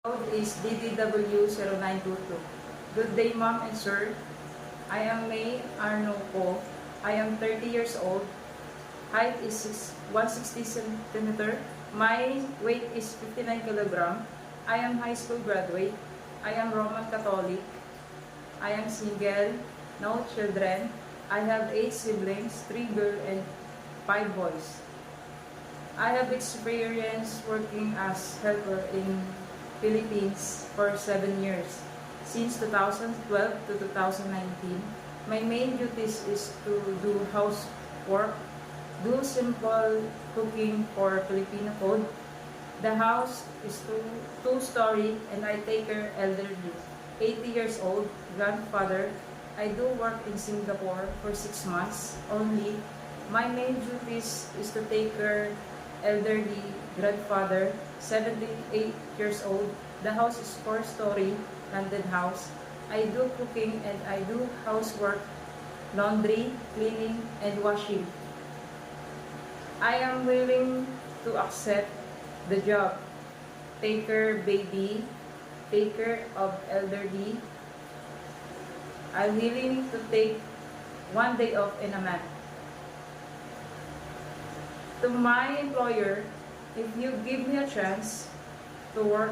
Code is DDW0922. Good day, Ma'am and Sir. I am May Arnoco. I am 30 years old. Height is 160 centimeter. My weight is 59 kilogram. I am high school graduate. I am Roman Catholic. I am single, no children. I have 8 siblings, 3 girls and 5 boys. I have experience working as helper in Philippines for 7 years. Since 2012 to 2019, my main duties is to do housework, do simple cooking for Filipino food. The house is two-story and I take care elderly. 80 years old, grandfather. I do work in Singapore for 6 months only. My main duties is to take care elderly grandfather, 78 years old. The house is 4-story, landed house. I do cooking and I do housework, laundry, cleaning, and washing. I am willing to accept the job. Take care baby, take care of elderly. I'm willing to take 1 day off in a month. To my employer, if you give me a chance to work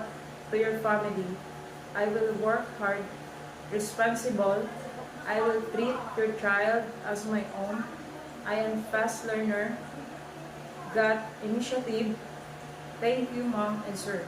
to your family, I will work hard, responsible. I will treat your child as my own. I am fast learner, got initiative. Thank you, Mom and Sir.